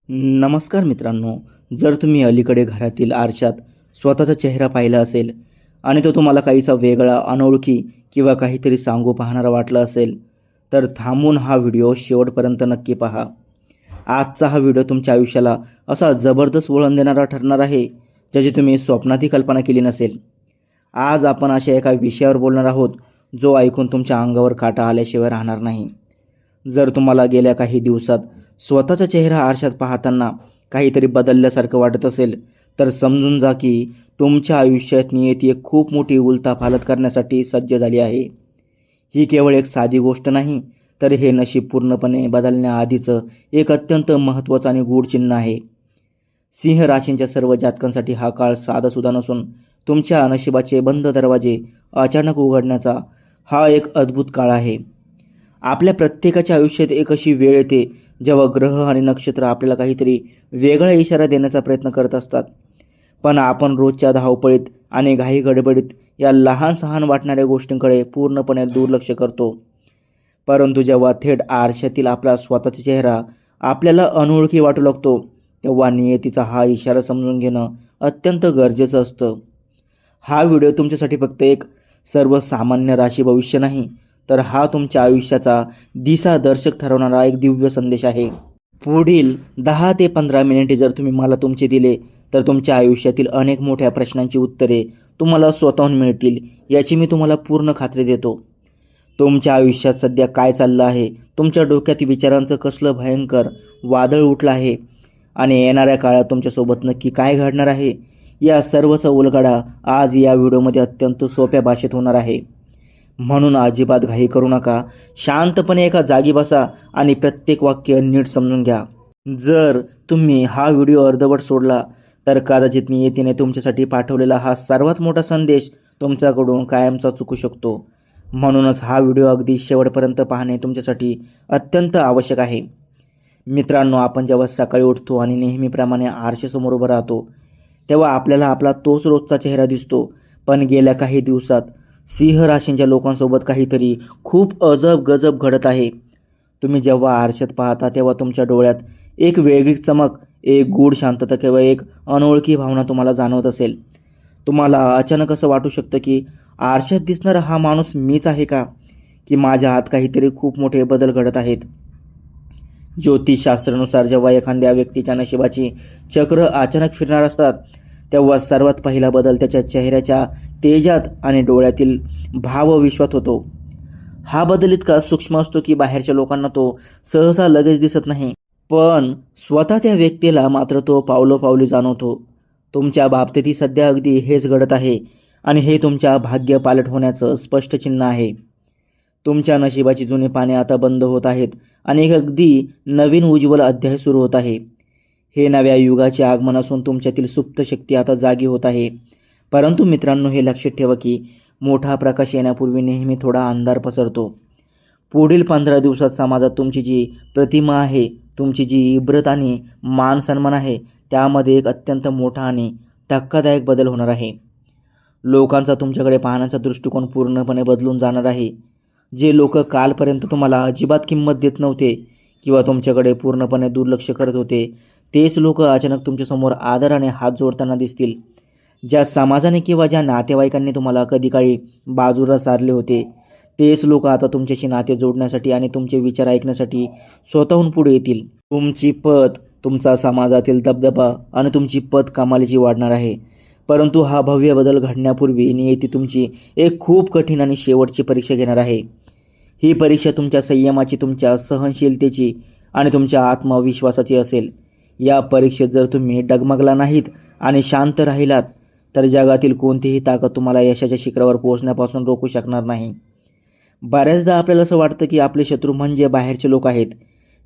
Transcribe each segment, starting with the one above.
नमस्कार मित्रांनो. जर तुम्ही अलीकडे घरातील आरशात स्वतःचा चेहरा पाहिला असेल आणि तो तुम्हाला काहीसा वेगळा, अनोळखी किंवा काहीतरी सांगू पाहणारा वाटला असेल, तर थांबून हा व्हिडिओ शेवटपर्यंत नक्की पहा. आजचा हा व्हिडिओ तुमच्या आयुष्याला असा जबरदस्त वळण देणारा ठरणार आहे, ज्याची तुम्ही स्वप्नातही कल्पना केली नसेल. आज आपण अशा एका विषयावर बोलणार आहोत, जो ऐकून तुमच्या अंगावर काटा आल्याशिवाय राहणार नाही. जर तुम्हाला गेल्या काही दिवसात स्वतःचा चेहरा आरशात पाहताना काहीतरी बदलल्यासारखं वाटत असेल, तर समजून जा की तुमच्या आयुष्यात नियती एक खूप मोठी उलथापालथ करण्यासाठी सज्ज झाली आहे. ही केवळ एक साधी गोष्ट नाही, तर हे नशीब पूर्णपणे बदलण्याआधीचं एक अत्यंत महत्त्वाचं आणि गूढ चिन्ह आहे. सिंह राशींच्या सर्व जातकांसाठी हा काळ साधासुद्धा नसून तुमच्या नशिबाचे बंद दरवाजे अचानक उघडण्याचा हा एक अद्भुत काळ आहे. आपल्या प्रत्येकाच्या आयुष्यात एक अशी वेळ येते जेव्हा ग्रह आणि नक्षत्र आपल्याला काहीतरी वेगळा इशारा देण्याचा प्रयत्न करत असतात. पण आपण रोजच्या धावपळीत आणि घाई गडबडीत या लहान सहान वाटणाऱ्या गोष्टींकडे पूर्णपणे दुर्लक्ष करतो. परंतु जेव्हा थेट आरशातील आपला स्वतःचा चेहरा आपल्याला अनोळखी वाटू लागतो, तेव्हा नियतीचा हा इशारा समजून घेणं अत्यंत गरजेचं असतं. हा व्हिडिओ तुमच्यासाठी फक्त एक सर्वसामान्य राशी भविष्य नाही, तर हा तुमच्या आयुष्याचा दिशादर्शक ठरवणारा एक दिव्य संदेश आहे. पुढील 10 ते 15 मिनिटे जर तुम्ही मला तुमचे दिले, तर तुमच्या आयुष्यातील अनेक मोठ्या प्रश्नांची उत्तरे तुम्हाला स्वतःहून मिळतील, याची मी तुम्हाला पूर्ण खात्री देतो. तुमच्या आयुष्यात सध्या काय चाललं आहे, तुमच्या डोक्यात विचारांचं कसलं भयंकर वादळ उठलं आहे आणि येणाऱ्या काळात तुमच्यासोबत नक्की काय घडणार आहे, या सर्वचा उलगडा आज या व्हिडिओमध्ये अत्यंत सोप्या भाषेत होणार आहे. म्हणून अजिबात घाई करू नका. शांतपणे एका जागी बसा आणि प्रत्येक वाक्य नीट समजून घ्या. जर तुम्ही हा व्हिडिओ अर्धवट सोडला, तर कदाचित नियतीने तुमच्यासाठी पाठवलेला हा सर्वात मोठा संदेश तुमच्याकडून कायमचा चुकू शकतो. म्हणूनच हा व्हिडिओ अगदी शेवटपर्यंत पाहणे तुमच्यासाठी अत्यंत आवश्यक आहे. मित्रांनो, आपण जेव्हा सकाळी उठतो आणि नेहमीप्रमाणे आरशासमोर उभं राहतो, तेव्हा आपल्याला आपला तोच रोजचा चेहरा दिसतो. पण गेल्या काही दिवसात सिंह राशींच्या लोकांसोबत काहीतरी खूप अजब गजब घडत आहे. तुम्ही जेव्हा आरशात पाहता, तेव्हा तुमच्या डोळ्यात एक वेगळी चमक, एक गूढ शांतता किंवा एक अनोळखी भावना तुम्हाला जाणवत असेल. तुम्हाला अचानक असं वाटू शकतं की आरशात दिसणारा हा माणूस मीच आहे का, की माझ्या आत काहीतरी खूप मोठे बदल घडत आहेत. ज्योतिषशास्त्रानुसार जेव्हा एखाद्या व्यक्तीच्या नशिबाची चक्र अचानक फिरणार असतात, तेव्हा सर्वात पहिला बदल त्याच्या चेहऱ्याच्या तेजात आणि डोळ्यातील भावविश्वात होतो. हा बदल इतका सूक्ष्म असतो की बाहेरच्या लोकांना तो सहसा लगेच दिसत नाही, पण स्वतः त्या व्यक्तीला मात्र तो पावलोपावली जाणवतो. तुमच्या बाबतीतही सध्या अगदी हेच घडत आहे आणि हे तुमच्या भाग्य पालट होण्याचं स्पष्ट चिन्ह आहे. तुमच्या नशिबाची जुनी पाने आता बंद होत आहेत आणि एक अगदी नवीन उज्ज्वल अध्याय सुरू होत आहे. हे नव्या युगाचे आगमन असून तुमच्यातील सुप्त शक्ती आता जागी होत आहे. परंतु मित्रांनो, हे लक्षात ठेवा की मोठा प्रकाश येण्यापूर्वी नेहमी थोडा अंधार पसरतो. पुढील 15 दिवसात समाजात तुमची जी प्रतिमा आहे, तुमची जी इब्रत आणि मान सन्मान आहे, त्यामध्ये एक अत्यंत मोठा आणि धक्कादायक बदल होणार आहे. लोकांचा तुमच्याकडे पाहण्याचा दृष्टिकोन पूर्णपणे बदलून जाणार आहे. जे लोक कालपर्यंत तुम्हाला अजिबात किंमत देत नव्हते किंवा तुमच्याकडे पूर्णपणे दुर्लक्ष करत होते, तेच लोक अचानक तुमच्यासमोर आदराने हात जोडताना दिसतील. ज्या समाजाने किंवा ज्या नातेवाईकांनी तुम्हाला कधी काळी बाजूला सारले होते, तेच लोक आता तुमच्याशी नाते जोडण्यासाठी आणि तुमचे विचार ऐकण्यासाठी स्वतःहून पुढे येतील. तुमची पत, तुमचा समाजातील दबदबा आणि तुमची पत कमालीची वाढणार आहे. परंतु हा भव्य बदल घडण्यापूर्वी नियती तुमची एक खूप कठीण आणि शेवटची परीक्षा घेणार आहे. ही परीक्षा तुमच्या संयमाची, तुमच्या सहनशीलतेची आणि तुमच्या आत्मविश्वासाची असेल. या परीक्षेत जर तुम्ही डगमगला नाहीत आणि शांत राहिलात, तर जगातील कोणतीही ताकद तुम्हाला यशाच्या शिखरावर पोहोचण्यापासून रोखू शकणार नाही. बऱ्याचदा आपल्याला असं वाटतं की आपले शत्रू म्हणजे बाहेरचे लोक आहेत,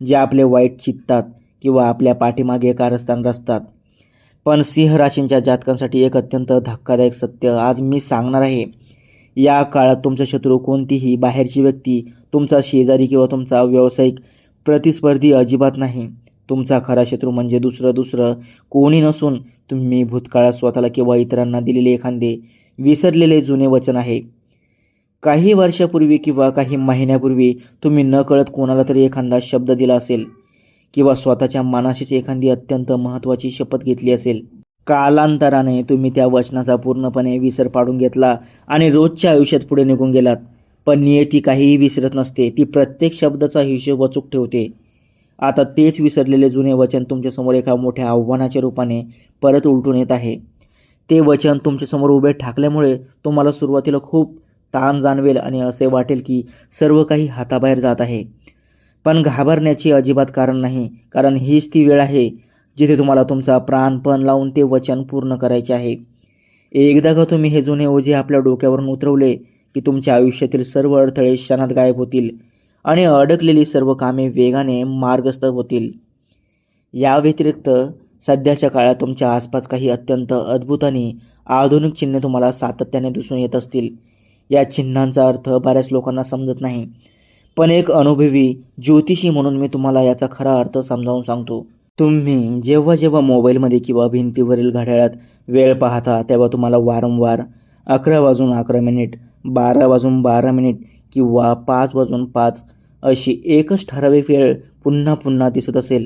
जे आपले वाईट चित्तात किंवा आपल्या पाठीमागे कारस्थान रचतात. पण सिंह राशींच्या जातकांसाठी एक अत्यंत धक्कादायक सत्य आज मी सांगणार आहे. या काळात तुमचा शत्रू कोणतीही बाहेरची व्यक्ती, तुमचा शेजारी किंवा तुमचा व्यावसायिक प्रतिस्पर्धी अजिबात नाही. तुमचा खरा शत्रू म्हणजे दुसरं कोणी नसून तुम्ही भूतकाळात स्वतःला किंवा इतरांना दिलेले एखादे विसरलेले जुने वचन आहे. काही वर्षापूर्वी किंवा काही महिन्यापूर्वी तुम्ही नकळत कोणाला तरी एखादा शब्द दिला असेल किंवा स्वतःच्या मनाशीच एखादी अत्यंत महत्त्वाची शपथ घेतली असेल. कालांतराने तुम्ही त्या वचनाचा पूर्णपणे विसर पाडून घेतला आणि रोजच्या आयुष्यात पुढे निघून गेलात. पण नियती काहीही विसरत नसते, ती प्रत्येक शब्दाचा हिशोब अचूक ठेवते. आता तेच विसरलेले जुने वचन तुमच्यासमोर एका मोठ्या आव्हानाच्या रूपाने परत उलटून येत आहे. ते वचन तुमच्यासमोर उभे ठाकल्यामुळे तुम्हाला सुरुवातीला खूप ताण जाणवेल आणि असे वाटेल की सर्व काही हाताबाहेर जात आहे. पण घाबरण्याची अजिबात कारण नाही, कारण हीच ती वेळ आहे जिथे तुम्हाला तुमचा प्राणपण लावून ते वचन पूर्ण करायचे आहे. एकदा का तुम्ही हे जुने ओझे आपल्या डोक्यावरून उतरवले की तुमच्या आयुष्यातील सर्व अडथळे क्षणात गायब होतील आणि अडकलेली सर्व कामे वेगाने मार्गस्थ होतील. या व्यतिरिक्त सध्याच्या काळात तुमच्या आसपास काही अत्यंत अद्भुत आणि आधुनिक चिन्हे तुम्हाला सातत्याने दिसून येत असतील. या चिन्हांचा अर्थ बऱ्याच लोकांना समजत नाही, पण एक अनुभवी ज्योतिषी म्हणून मी तुम्हाला याचा खरा अर्थ समजावून सांगतो. तुम्ही जेव्हा जेव्हा मोबाईलमध्ये किंवा भिंतीवरील घड्याळात वेळ पाहता तेव्हा तुम्हाला वारंवार 11:11 12:12 किंवा 5:05 अशी एकच ठराविक वेळ पुन्हा पुन्हा दिसत असेल.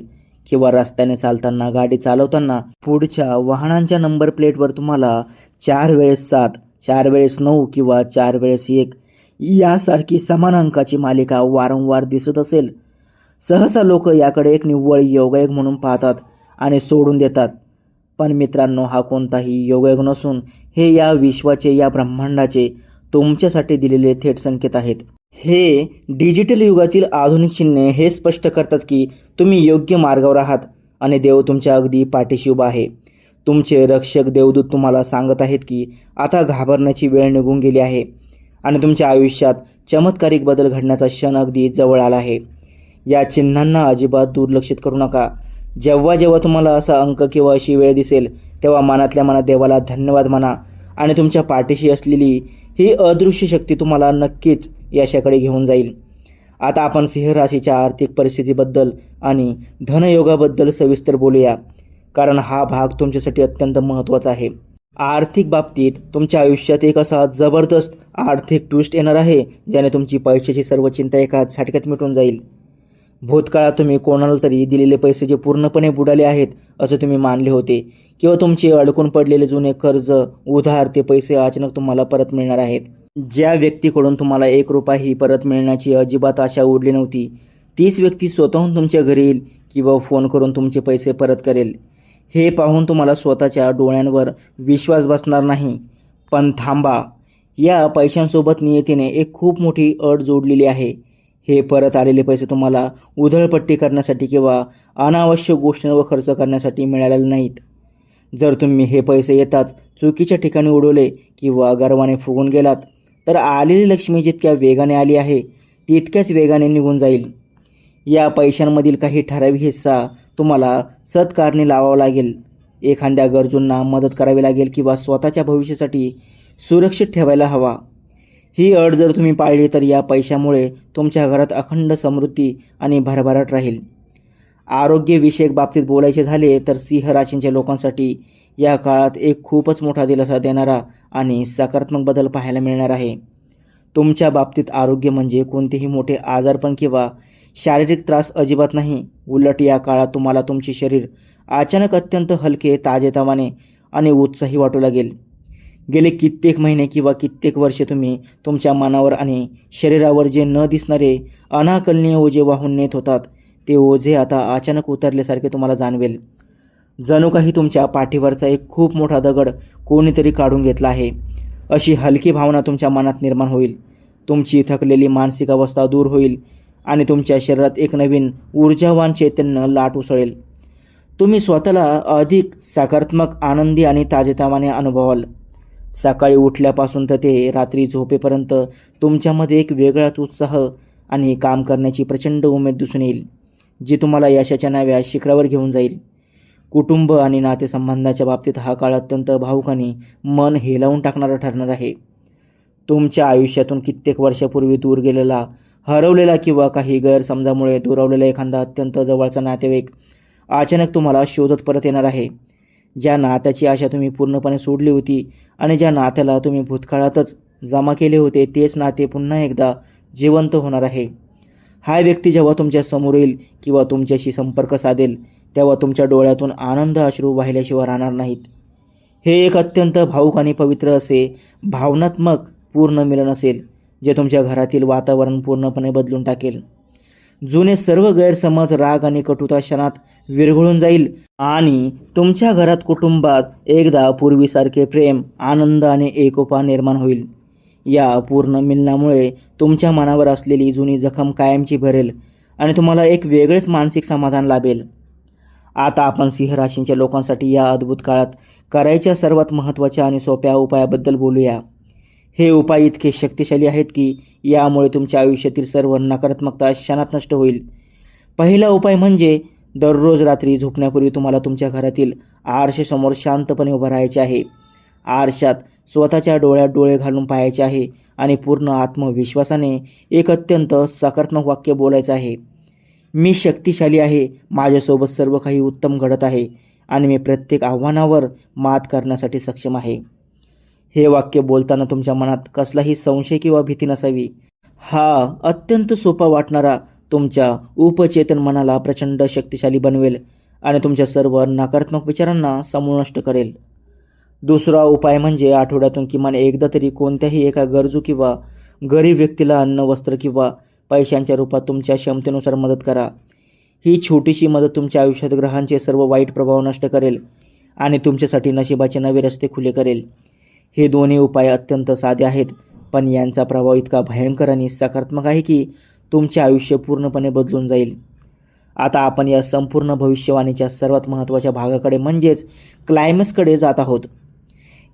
किंवा रस्त्याने चालताना, गाडी चालवताना पुढच्या वाहनांच्या नंबर प्लेटवर तुम्हाला 4 वेळेस 7, 4 वेळेस 9 किंवा 4 वेळेस 1 यासारखी समान अंकाची मालिका वारंवार दिसत असेल. सहसा लोक याकडे एक निव्वळ योगायोग म्हणून पाहतात आणि सोडून देतात. पण मित्रांनो, हा कोणताही योगायोग नसून हे या विश्वाचे, या ब्रह्मांडाचे तुमच्यासाठी दिलेले थेट संकेत आहेत. हे डिजिटल युगातील आधुनिक चिन्हे हे स्पष्ट करतात की तुम्ही योग्य मार्गावर आहात आणि देव तुमच्या अगदी पाठीशी उभा आहे. तुमचे रक्षक देवदूत तुम्हाला सांगत आहेत की आता घाबरण्याची वेळ निघून गेली आहे आणि तुमच्या आयुष्यात चमत्कारिक बदल घडण्याचा क्षण अगदी जवळ आला आहे. या चिन्हांना अजिबात दुर्लक्षित करू नका. जेव्हा जेव्हा तुम्हाला असा अंक किंवा अशी वेळ दिसेल तेव्हा मनातल्या मनात देवाला धन्यवाद म्हणा आणि तुमच्या पाठीशी असलेली ही अदृश्य शक्ती तुम्हाला नक्कीच यशाकडे घेऊन जाईल. आता आपण सिंह राशीच्या आर्थिक परिस्थितीबद्दल आणि धनयोगाबद्दल सविस्तर बोलूया, कारण हा भाग तुमच्यासाठी अत्यंत महत्त्वाचा आहे. आर्थिक बाबतीत तुमच्या आयुष्यात एक असा जबरदस्त आर्थिक ट्विस्ट येणार आहे ज्याने तुमची पैशाची सर्व चिंता एका झटक्यात मिटून जाईल. भूतकाळात तुम्ही कोणाला तरी दिलेले पैसे जे पूर्णपणे बुडाले आहेत असे तुम्ही मानले होते, किंवा तुमचे अडकून पडलेले जुने कर्ज, उधार, ते पैसे अचानक तुम्हाला परत मिळणार आहेत. ज्या व्यक्तीकडून तुम्हाला 1 रुपयाही परत मिळण्याची अजिबात आशा उडली नव्हती, तीच व्यक्ती स्वतःहून तुमच्या घरी येईल किंवा फोन करून तुमचे पैसे परत करेल. हे पाहून तुम्हाला स्वतःच्या डोळ्यांवर विश्वास बसणार नाही. पण थांबा, या पैशांसोबत नियतीने एक खूप मोठी अट जोडलेली आहे. हे परत आलेले पैसे तुम्हाला उधळपट्टी करण्यासाठी किंवा अनावश्यक गोष्टींवर खर्च करण्यासाठी मिळालेले नाहीत. जर तुम्ही हे पैसे येताच चुकीच्या ठिकाणी उडवले किंवा गर्वाने फुगून गेलात तर आलेली लक्ष्मी जितक्या वेगाने आली आहे तितक्याच वेगाने निघून जाईल. या पैशांमधील काही ठराविक हिस्सा तुम्हाला सत्कारणी लावावा लागेल. एखाद्या गरजूंना मदत करावी लागेल किंवा स्वतःच्या भविष्यासाठी सुरक्षित ठेवायला हवा. ही अट जर तुम्ही पाळली तर या पैशामुळे तुमच्या घरात अखंड समृद्धी आणि भरभराट राहील. आरोग्यविषयक बाबतीत बोलायचे झाले तर सिंह राशीच्या लोकांसाठी या काळात एक खूपच मोठा दिलासा देणारा आणि सकारात्मक बदल पाहायला मिळणार आहे. तुमच्या बाबतीत आरोग्य म्हणजे कोणतेही मोठे आजारपण किंवा शारीरिक त्रास अजिबात नाही. उलट या काळात तुम्हाला तुमचे शरीर अचानक अत्यंत हलके, ताजेतवाने आणि उत्साही वाटू लागेल. गेले कित्येक महिने किंवा कित्येक वर्षे तुम्ही तुमच्या मनावर आणि शरीरावर जे न दिसणारे अनाकलनीय ओझे वाहून नेत होतात ते ओझे आता अचानक उतरल्यासारखे तुम्हाला जाणवेल. जणू काही तुमच्या पाठीवरचा एक खूप मोठा दगड कोणीतरी काढून घेतला आहे अशी हलकी भावना तुमच्या मनात निर्माण होईल. तुमची थकलेली मानसिक अवस्था दूर होईल आणि तुमच्या शरीरात एक नवीन ऊर्जावान चैतन्य लाट उसळेल. तुम्ही स्वतःला अधिक सकारात्मक, आनंदी आणि ताजेतवाने अनुभवाल. सकाळी उठल्यापासून तर ते रात्री झोपेपर्यंत तुमच्यामध्ये एक वेगळाच उत्साह आणि काम करण्याची प्रचंड उमेद दिसून येईल, जी तुम्हाला यशाच्या नव्या शिखरावर घेऊन जाईल. कुटुंब आणि नातेसंबंधाच्या बाबतीत हा काळ अत्यंत भावूक आणि मन हेलावून टाकणारा ठरणार आहे. तुमच्या आयुष्यातून कित्येक वर्षापूर्वी दूर गेलेला, हरवलेला किंवा काही गैरसमजामुळे दुरावलेला एखादा अत्यंत जवळचा नातेवाईक अचानक तुम्हाला शोधत परत येणार आहे. ज्या नात्याची आशा तुम्ही पूर्णपणे सोडली होती आणि ज्या नात्याला तुम्ही भूतकाळातच जमा केले होते तेच नाते पुन्हा एकदा जिवंत होणार आहे. हा व्यक्ती जेव्हा तुमच्या समोर येईल किंवा तुमच्याशी संपर्क साधेल तेव्हा तुमच्या डोळ्यातून आनंद अश्रू वाहिल्याशिवाय राहणार नाहीत. हे एक अत्यंत भावूक आणि पवित्र असे भावनात्मक पूर्ण मिलन असेल जे तुमच्या घरातील वातावरण पूर्णपणे बदलून टाकेल. जुने सर्व गैरसमज, राग आणि कटुता क्षणात विरघळून जाईल आणि तुमच्या घरात कुटुंबात एकदा पूर्वीसारखे प्रेम, आनंद आणि एकोपा निर्माण होईल. या पूर्ण मिलनामुळे तुमच्या मनावर असलेली जुनी जखम कायमची भरेल आणि तुम्हाला एक वेगळेच मानसिक समाधान लाभेल. आता आपण सिंह राशींच्या लोकांसाठी या अद्भुत काळात करायच्या सर्वात महत्त्वाच्या आणि सोप्या उपायाबद्दल बोलूया. हे उपाय इतके शक्तिशाली आहेत की यामुळे तुमच्या आयुष्यातील सर्व नकारात्मकता क्षणात नष्ट होईल. पहिला उपाय म्हणजे दररोज रात्री झोपण्यापूर्वी तुम्हाला तुमच्या घरातील आरशासमोर शांतपणे उभं राहायचे आहे. आरशात स्वतःच्या डोळ्यात डोळे घालून पाहायचे आहे आणि पूर्ण आत्मविश्वासाने एक अत्यंत सकारात्मक वाक्य बोलायचं आहे. मी शक्तिशाली आहे, माझ्यासोबत सर्व काही उत्तम घडत आहे आणि मी प्रत्येक आव्हानावर मात करण्यासाठी सक्षम आहे. हे वाक्य बोलताना तुमच्या मनात कसलाही संशय किंवा भीती नसावी. हा अत्यंत सोपा वाटणारा तुमच्या उपचेतन मनाला प्रचंड शक्तिशाली बनवेल आणि तुमच्या सर्व नकारात्मक विचारांना समूळ नष्ट करेल. दुसरा उपाय म्हणजे आठवड्यातून किमान एकदा तरी कोणत्याही एका गरजू किंवा गरीब व्यक्तीला अन्न, वस्त्र किंवा पैशांच्या रूपात तुमच्या क्षमतेनुसार मदत करा. ही छोटीशी मदत तुमच्या आयुष्यात ग्रहांचे सर्व वाईट प्रभाव नष्ट करेल आणि तुमच्यासाठी नशिबाचे नवे रस्ते खुले करेल. हे दोन्ही उपाय अत्यंत साधे आहेत, पण यांचा प्रभाव इतका भयंकर आणि सकारात्मक आहे की तुमचे आयुष्य पूर्णपणे बदलून जाईल. आता आपण या संपूर्ण भविष्यवाणीच्या सर्वात महत्त्वाच्या भागाकडे म्हणजेच क्लायमॅक्सकडे जात आहोत.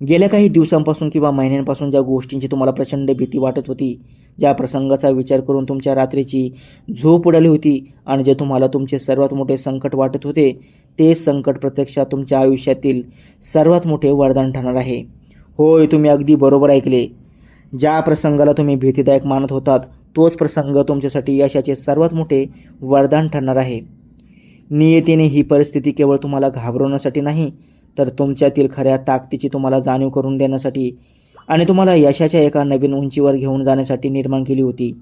गेल्या काही दिवसांपासून किंवा महिन्यांपासून ज्या गोष्टींची तुम्हाला प्रचंड भीती वाटत होती, ज्या प्रसंगाचा विचार करून तुमच्या रात्रीची झोप उडाली होती आणि जे तुम्हाला तुमचे सर्वात मोठे संकट वाटत होते, ते संकट प्रत्यक्षात तुमच्या आयुष्यातील सर्वात मोठे वरदान ठरणार आहे. होय, तुम्ही अगदी बरोबर ऐकले. ज्या प्रसंगाला तुम्ही भीतीदायक मानत होतात तोच प्रसंग तुमच्यासाठी यशाचे सर्वात मोठे वरदान ठरणार आहे. नियतीने ही परिस्थिती केवळ तुम्हाला घाबरवण्यासाठी नाही, तर तुमच्यातील खऱ्या ताकदीची तुम्हाला जाणीव करून देण्यासाठी आणि तुम्हाला यशाच्या एका नवीन उंचीवर घेऊन जाण्यासाठी निर्माण केली होती.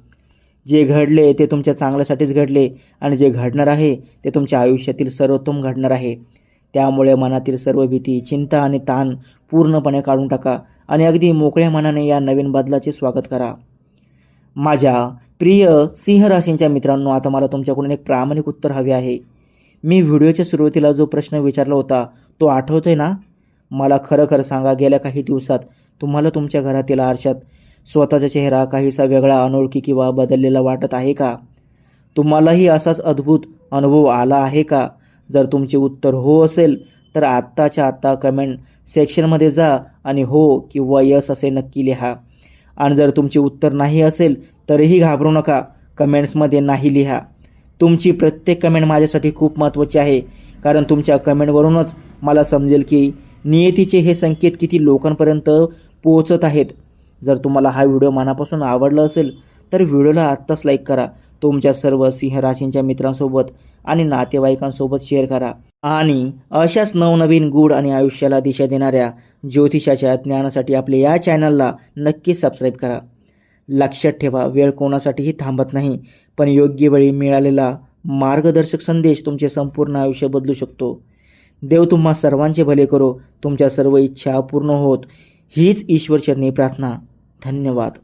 जे घडले ते तुमच्या चांगल्यासाठीच घडले आणि जे घडणार आहे ते तुमच्या आयुष्यातील सर्वोत्तम घडणार आहे. त्यामुळे मनातील सर्व भीती, चिंता आणि ताण पूर्णपणे काढून टाका आणि अगदी मोकळ्या मनाने या नवीन बदलाचे स्वागत करा. माझ्या प्रिय सिंह राशींच्या मित्रांनो, आता मला तुमच्याकडून एक प्रामाणिक उत्तर हवे आहे. मी व्हिडिओच्या सुरुवातीला जो प्रश्न विचारला होता तो आठवतोय ना? मला खरं खरं सांगा, गेल्या काही दिवसात तुम्हाला तुमच्या घरातील आरशात स्वतःचा चेहरा काहीसा वेगळा, अनोळखी किंवा बदललेला वाटत आहे का? तुम्हालाही असाच अद्भुत अनुभव आला आहे का? जर तुमचे उत्तर हो असेल तर आत्ताच्या आत्ता कमेंट सेक्शनमध्ये जा आणि हो किंवा यस असे नक्की लिहा. आणि जर तुमचे उत्तर नाही असेल तरीही घाबरू नका, कमेंट्समध्ये नाही लिहा. तुमची प्रत्येक कमेंट माझ्यासाठी खूप महत्त्वाची आहे, कारण तुमच्या कमेंटवरूनच मला समजेल की नियतीचे हे संकेत किती लोकांपर्यंत पोहोचत आहेत. जर तुम्हाला हा व्हिडिओ मनापासून आवडला असेल तर व्हिडिओला आत्ताच लाईक करा. तुमच्या सर्व सिंह राशींच्या मित्रांसोबत आणि नातेवाईकांसोबत शेअर करा आणि अशाच नवनवीन गूढ आणि आयुष्याला दिशा देणाऱ्या ज्योतिषाच्या ज्ञानासाठी आपल्या या चॅनलला नक्की सबस्क्राईब करा. लक्षात ठेवा, वेळ कोणासाठीही थांबत नाही, पण योग्य वेळी मिळालेला मार्गदर्शक संदेश तुमचे संपूर्ण आयुष्य बदलू शकतो. देव तुम्हा सर्वांचे भले करो, तुमच्या सर्व इच्छा पूर्ण होत हीच ईश्वरचरणी प्रार्थना. धन्यवाद.